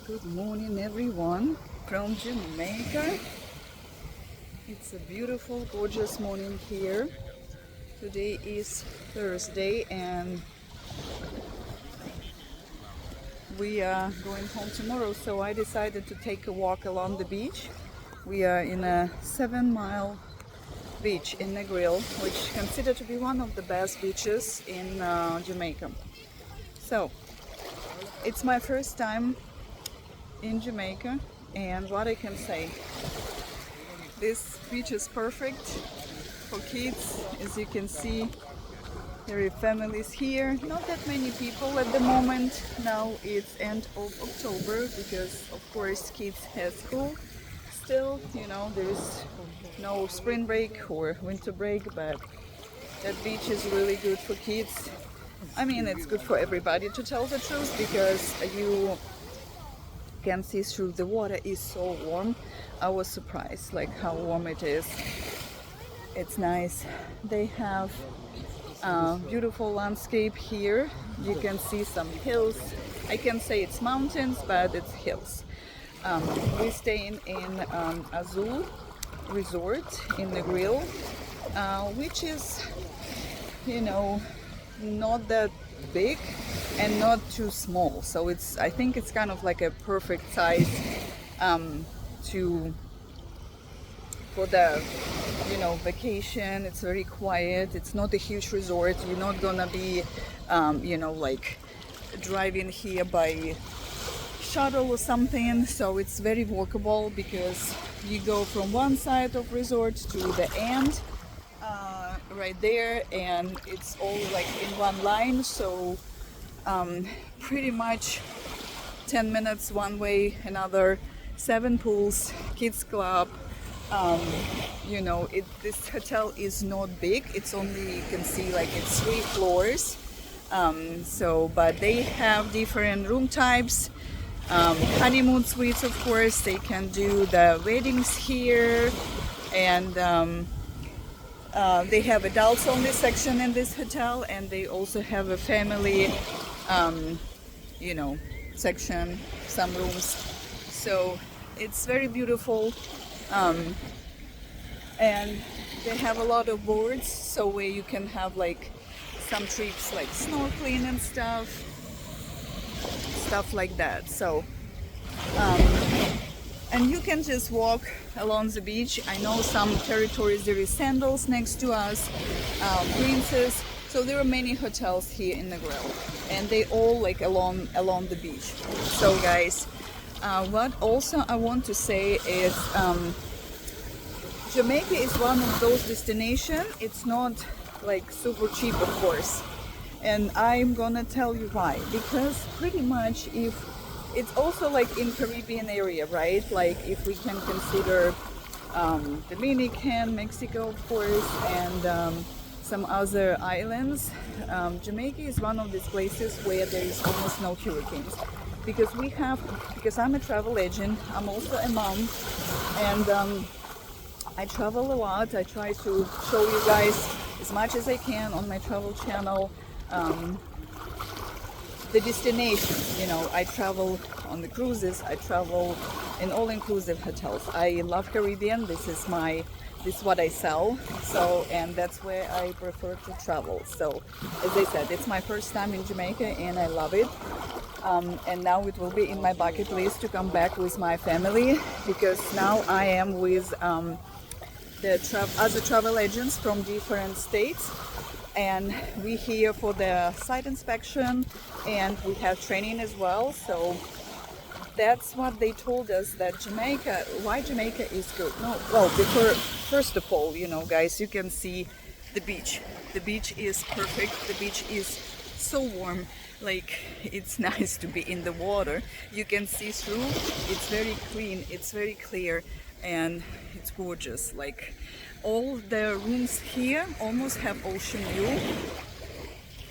Good morning everyone from Jamaica. It's a beautiful, gorgeous morning here. Today is Thursday and we are going home tomorrow, so I decided to take a walk along the beach. We are in a 7-mile beach in Negril, which is considered to be one of the best beaches in Jamaica. So it's my first time in Jamaica, and what I can say, this beach is perfect for kids. As you can see, there are families here, not that many people at the moment. Now it's end of October because of course kids have school still, there's no spring break or winter break, but that beach is really good for kids. I mean, it's good for everybody, to tell the truth, because you can see through. The water is so warm. I was surprised like how warm it is. It's nice. They have beautiful landscape here. You can see some hills. I can say it's mountains, but it's hills. We're staying in Azul Resort in Negril, which is not that big and not too small, so I think it's kind of like a perfect size for the vacation. It's very quiet. It's not a huge resort. You're not gonna be like driving here by shuttle or something, so it's very walkable because you go from one side of resort to the end right there, and it's all like in one line, so pretty much 10 minutes one way, another 7 pools, kids club. This hotel is not big. It's only, you can see like it's 3 floors. But they have different room types. Honeymoon suites, of course. They can do the weddings here, and they have adults only section in this hotel, and they also have a family section, some rooms. So it's very beautiful, and they have a lot of boards, so where you can have like some trips like snorkeling and stuff like that. So and you can just walk along the beach. I know some territories there is Sandals next to us, Princess. So there are many hotels here in Negril, and they all like along the beach. So guys, what also I want to say is Jamaica is one of those destinations. It's not like super cheap, of course, and I'm gonna tell you why. Because pretty much, if it's also like in Caribbean area, right? Like if we can consider Dominican, Mexico, of course, and some other islands, Jamaica is one of these places where there is almost no hurricanes. Because I'm a travel agent, I'm also a mom, and I travel a lot. I try to show you guys as much as I can on my travel channel the destination. I travel on the cruises, I travel in all-inclusive hotels. I love Caribbean. This is what I sell, so, and that's where I prefer to travel. So as I said, it's my first time in Jamaica and I love it, and now it will be in my bucket list to come back with my family, because now I am with other travel agents from different states, and we here for the site inspection, and we have training as well. So that's what they told us, that why Jamaica is good. First of all, guys, you can see the beach. The beach is perfect. The beach is so warm. Like, it's nice to be in the water. You can see through. It's very clean. It's very clear, and it's gorgeous. Like, all the rooms here almost have ocean view,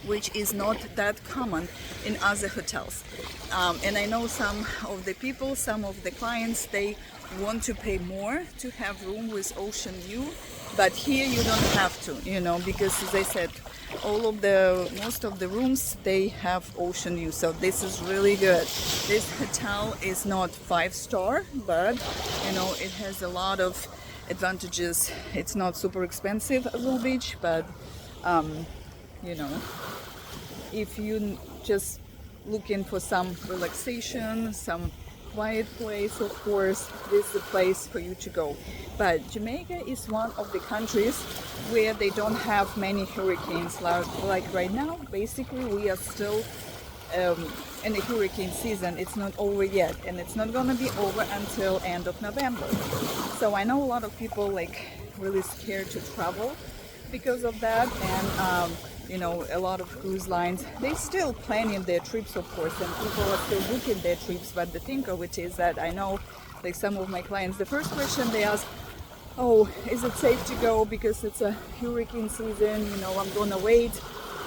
which is not that common in other hotels. And I know some of the clients, they want to pay more to have room with ocean view, But here you don't have to, you know, because as I said, most of the rooms, they have ocean view, so this is really good. This hotel is not 5-star, but you know, it has a lot of advantages. It's not super expensive as Little Beach, but you know, if you just looking for some relaxation, some quiet place, of course, this is the place for you to go. But Jamaica is one of the countries where they don't have many hurricanes. Like right now, basically, we are still in the hurricane season. It's not over yet, and it's not gonna be over until end of November. So I know a lot of people like really scared to travel because of that, and you know, a lot of cruise lines, they still planning their trips, of course, and people are still booking their trips. But the thing of it is that I know, like some of my clients, the first question they ask, oh, is it safe to go because it's a hurricane season? You know, I'm gonna wait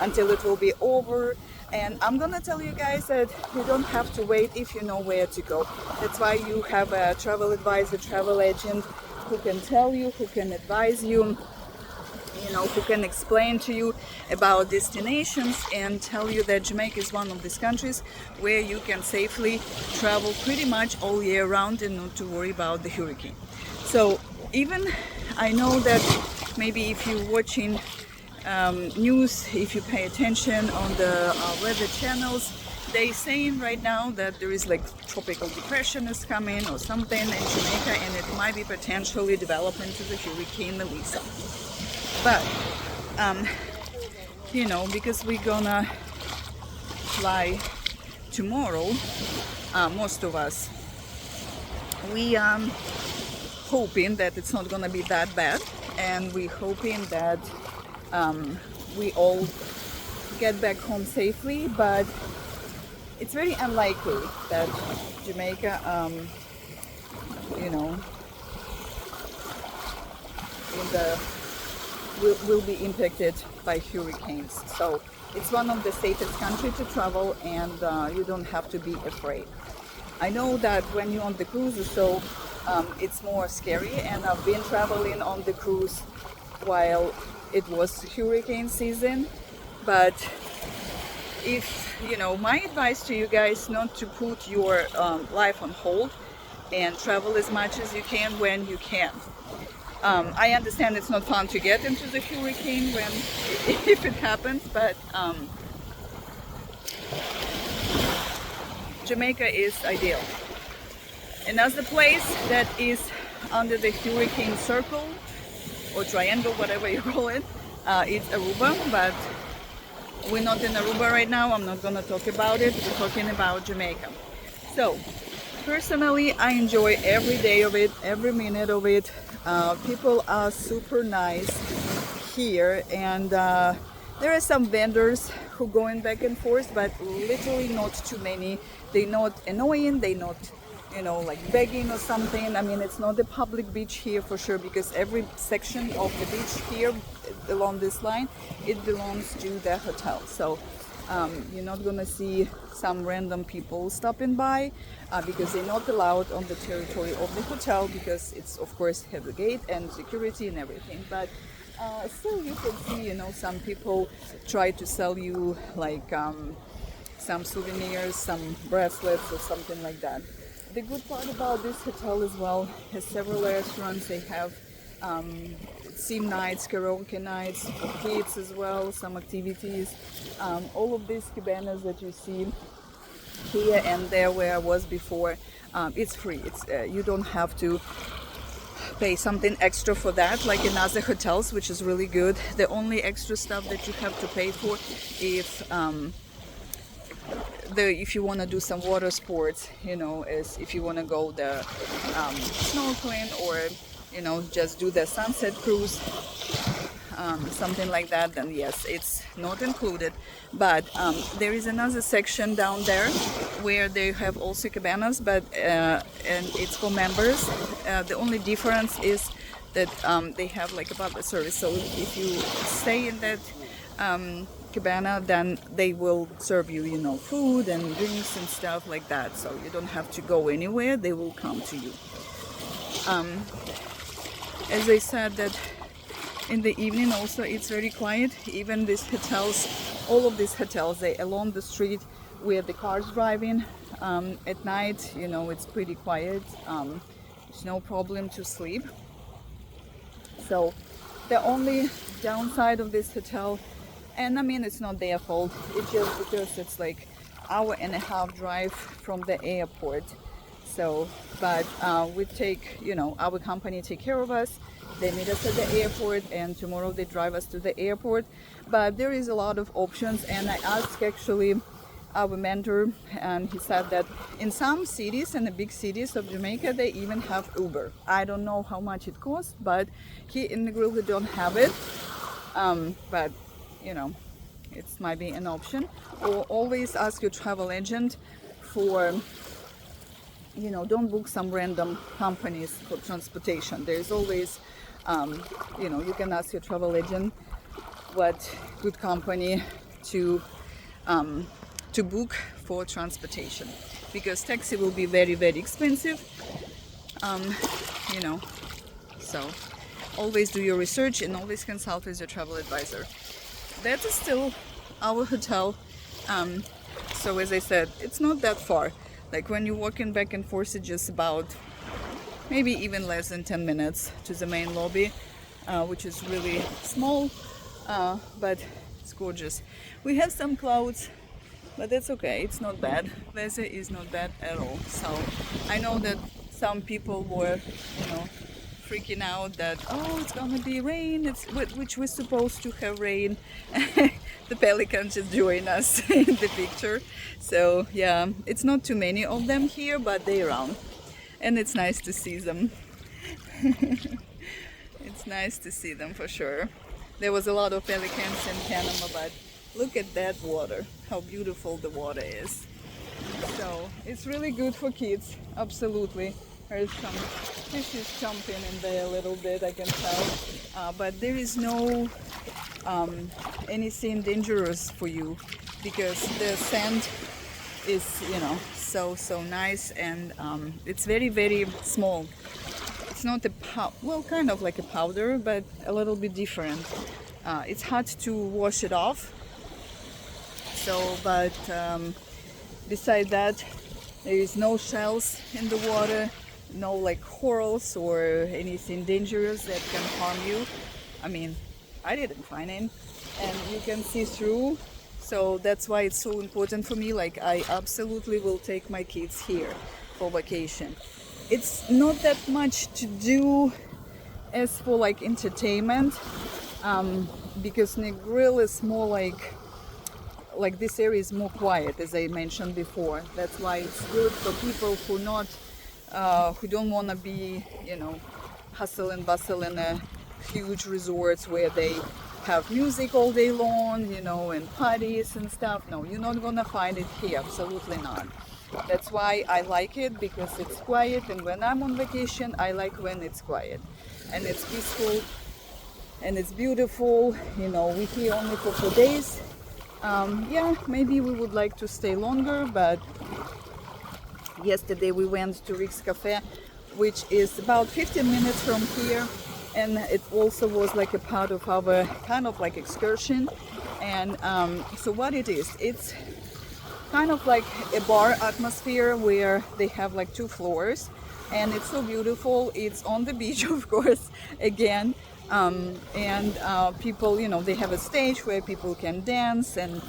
until it will be over. And I'm gonna tell you guys that you don't have to wait if you know where to go. That's why you have a travel advisor, travel agent who can tell you, who can advise you, you know, who can explain to you about destinations and tell you that Jamaica is one of these countries where you can safely travel pretty much all year round and not to worry about the hurricane. So even I know that maybe if you're watching news, if you pay attention on the weather channels, they saying right now that there is like tropical depression is coming or something in Jamaica, and it might be potentially develop into the hurricane Melissa. But you know, because we're gonna fly tomorrow, most of us, we hoping that it's not gonna be that bad, and we hoping that we all get back home safely. But it's very unlikely that Jamaica, you know, will be impacted by hurricanes. So it's one of the safest countries to travel, and you don't have to be afraid. I know that when you're on the cruises, so it's more scary, and I've been traveling on the cruise while it was hurricane season. But if you know, my advice to you guys, not to put your life on hold and travel as much as you can when you can. I understand it's not fun to get into the hurricane when if it happens, but Jamaica is ideal. Another place that is under the hurricane circle or triangle, whatever you call it, it's Aruba, but we're not in Aruba right now. I'm not gonna talk about it. We're talking about Jamaica. So personally, I enjoy every day of it, every minute of it. People are super nice here, and there are some vendors who going back and forth, but literally not too many. They're not annoying, they not, you know, like begging or something. I mean, it's not a public beach here for sure, because every section of the beach here along this line, it belongs to the hotel. So you're not gonna see some random people stopping by because they're not allowed on the territory of the hotel, because it's of course have a gate and security and everything. But still you can see, you know, some people try to sell you like some souvenirs, some bracelets or something like that. The good part about this hotel as well has several restaurants. They have theme nights, karaoke nights for kids as well, some activities. All of these cabanas that you see here and there where I was before, it's free. It's you don't have to pay something extra for that like in other hotels, which is really good. The only extra stuff that you have to pay for if you want to do some water sports, you know, is if you want to go the snorkeling, or you know, just do the sunset cruise, something like that, then yes, it's not included. But there is another section down there where they have also cabanas, but and it's for members. The only difference is that they have like a butler service. So if you stay in that cabana, then they will serve you, you know, food and drinks and stuff like that. So you don't have to go anywhere; they will come to you. As I said, that In the evening also it's very quiet. Even these hotels, all of these hotels, they along the street where the cars driving. At night, you know, it's pretty quiet. It's no problem to sleep. So the only downside of this hotel, and I mean it's not their fault, it's just because it's like hour-and-a-half drive from the airport. So but we take, you know, our company take care of us. They meet us at the airport, and tomorrow they drive us to the airport. But there is a lot of options, and I asked actually our mentor, and he said that in some cities and the big cities of Jamaica they even have Uber. I don't know how much it costs, but here in Negril we don't have it. But you know, it might be an option. Or always ask your travel agent for, you know, don't book some random companies for transportation. There's always, you know, you can ask your travel agent what good company to book for transportation, because taxi will be very, very expensive. You know, so always do your research and always consult with your travel advisor. That is still our hotel. So as I said, it's not that far. Like when you're walking back and forth, it's just about maybe even less than 10 minutes to the main lobby, which is really small, but it's gorgeous. We have some clouds, but that's okay, it's not bad. Weather is not bad at all. So I know that some people were, you know, freaking out that, oh, it's gonna be rain, which we're supposed to have rain. The pelicans just join us in the picture. So yeah, it's not too many of them here, but they're around, and it's nice to see them. It's nice to see them for sure. There was a lot of pelicans in Panama, but look at that water, how beautiful the water is. So it's really good for kids, absolutely. There's some fishes jumping in there a little bit, I can tell. But there is no anything dangerous for you, because the sand is, you know, so nice, and it's very, very small. It's not a well, kind of like a powder, but a little bit different. It's hard to wash it off. So, but beside that, there is no shells in the water, no like corals or anything dangerous that can harm you. I mean, I didn't find any, and you can see through. So that's why it's so important for me. Like, I absolutely will take my kids here for vacation. It's not that much to do as for like entertainment, because Negril is more like this area is more quiet, as I mentioned before. That's why it's good for people who not who don't want to be, you know, hustle and bustle in a huge resorts where they have music all day long, you know, and parties and stuff. No, you're not gonna find it here, absolutely not. That's why I like it, because it's quiet, and when I'm on vacation I like when it's quiet and it's peaceful and it's beautiful. You know, we're here only for 4 days. Yeah, maybe we would like to stay longer, but yesterday we went to Rick's Cafe, which is about 15 minutes from here, and it also was like a part of our kind of like excursion. And so what it is, it's kind of like a bar atmosphere where they have like 2 floors, and it's so beautiful. It's on the beach, of course, again. And people, you know, they have a stage where people can dance, and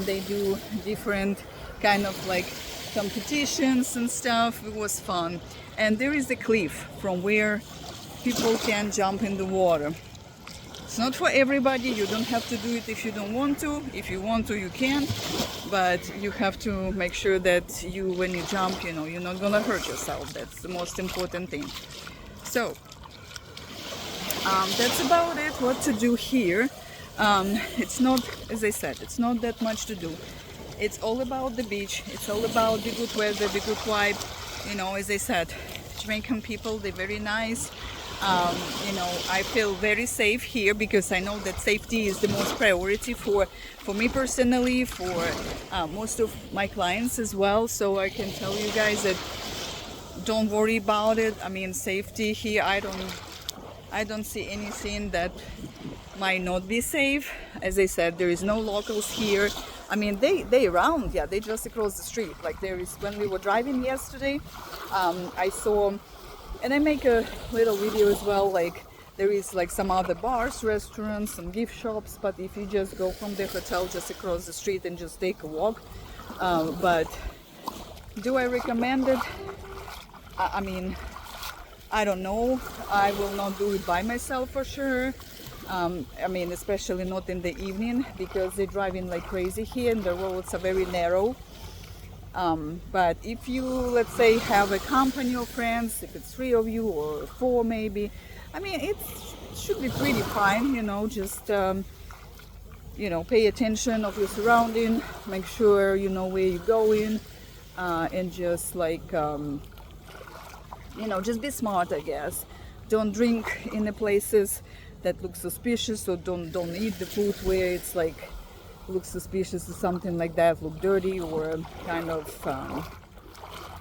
they do different kind of like competitions and stuff. It was fun. And there is a cliff from where people can jump in the water. It's not for everybody. You don't have to do it if you don't want to. If you want to, you can, but you have to make sure that you, when you jump, you know, you're not gonna hurt yourself. That's the most important thing. So that's about it, what to do here. It's not, as I said, it's not that much to do. It's all about the beach, it's all about the good weather, the good vibe. You know, as I said, Jamaican people, they're very nice. You know, I feel very safe here, because I know that safety is the most priority for me personally, for most of my clients as well. So I can tell you guys that don't worry about it. I mean, safety here, I don't see anything that might not be safe. As I said, there is no locals here. I mean, they around, yeah, they just across the street. Like there is, when we were driving yesterday, I saw, and I make a little video as well, like there is like some other bars, restaurants, some gift shops, but if you just go from the hotel just across the street and just take a walk, but do I recommend it? I mean, I don't know. I will not do it by myself for sure. I mean, especially not in the evening because they're driving like crazy here and the roads are very narrow. But if you, let's say, have a company of friends, if it's 3 of you or 4 maybe, I mean, it should be pretty fine, you know, just, you know, pay attention of your surrounding, make sure you know where you're going, and just like, you know, just be smart, I guess. Don't drink in the places that look suspicious, or don't eat the food where it's like looks suspicious or something like that, look dirty or kind of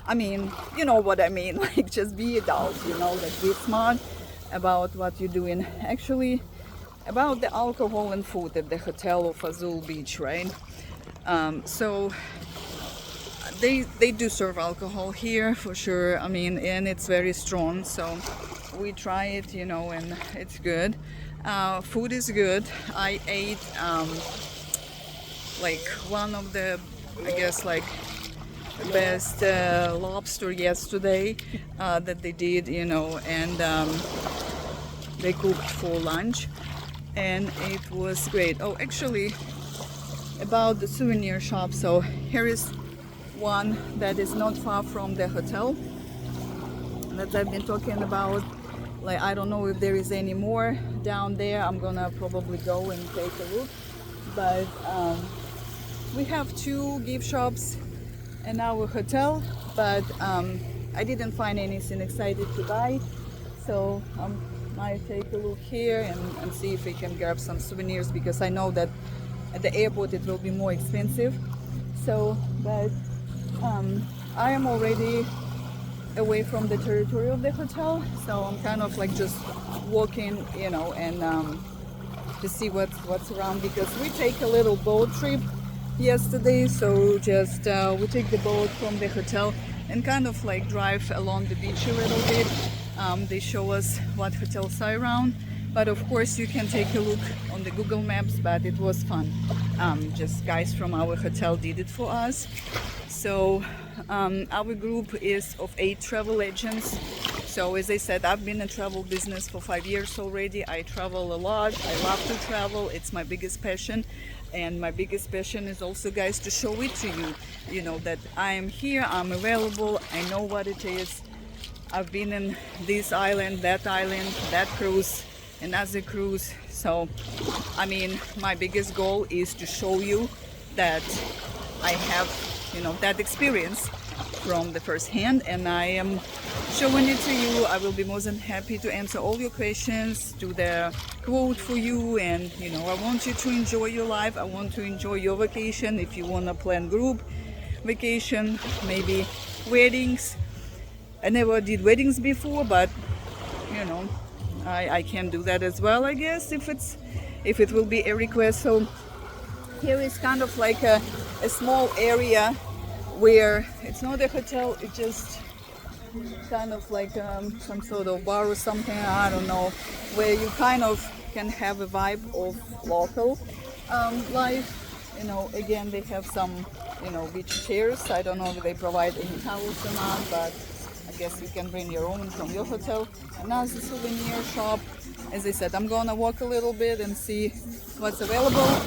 I mean, you know what I mean, like just be adult, you know, like be smart about what you're doing. Actually, about the alcohol and food at the hotel of Azul Beach, right? So they do serve alcohol here for sure. I mean, and it's very strong, so we try it, you know, and it's good. Food is good. I ate like one of the, I guess, like the best lobster yesterday that they did, you know, and they cooked for lunch and it was great. Oh, actually, about the souvenir shop, so here is one that is not far from the hotel that I've been talking about. Like, I don't know if there is any more down there. I'm gonna probably go and take a look, but we have 2 gift shops in our hotel, but I didn't find anything excited to buy, so might take a look here and see if we can grab some souvenirs, because I know that at the airport it will be more expensive. So, but I am already away from the territory of the hotel, so I'm kind of like just walking, you know, and to see what's around, because we take a little boat trip yesterday. So just we take the boat from the hotel and kind of like drive along the beach a little bit. They show us what hotels are around, but of course you can take a look on the Google Maps, but it was fun. Just guys from our hotel did it for us. So our group is of 8 travel agents. So as I said, I've been in travel business for 5 years already. I travel a lot. I love to travel. It's my biggest passion. And my biggest passion is also, guys, to show it to you. You know, that I am here, I'm available, I know what it is. I've been in this island, that cruise, another cruise. So, I mean, my biggest goal is to show you that I have, you know, that experience from the first hand, and I am showing it to you. I will be more than happy to answer all your questions, do the quote for you, and you know, I want you to enjoy your life. I want to enjoy your vacation. If you want to plan group vacation, maybe weddings. I never did weddings before, but you know, I can do that as well, I guess, if it will be a request. So here is kind of like a small area where it's not a hotel, it's just kind of like some sort of bar or something, I don't know, where you kind of can have a vibe of local life. You know, again, they have some, you know, beach chairs. I don't know if they provide any towels or not, but I guess you can bring your own from your hotel. Another souvenir shop. As I said, I'm gonna walk a little bit and see what's available.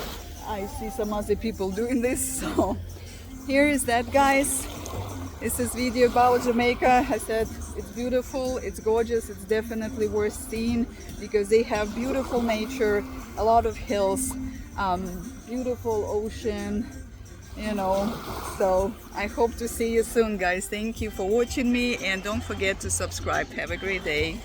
I see some other people doing this, so here is that, guys. This is video about Jamaica. I said it's beautiful, it's gorgeous, it's definitely worth seeing because they have beautiful nature, a lot of hills, beautiful ocean, you know. So I hope to see you soon, guys. Thank you for watching me, and don't forget to subscribe. Have a great day.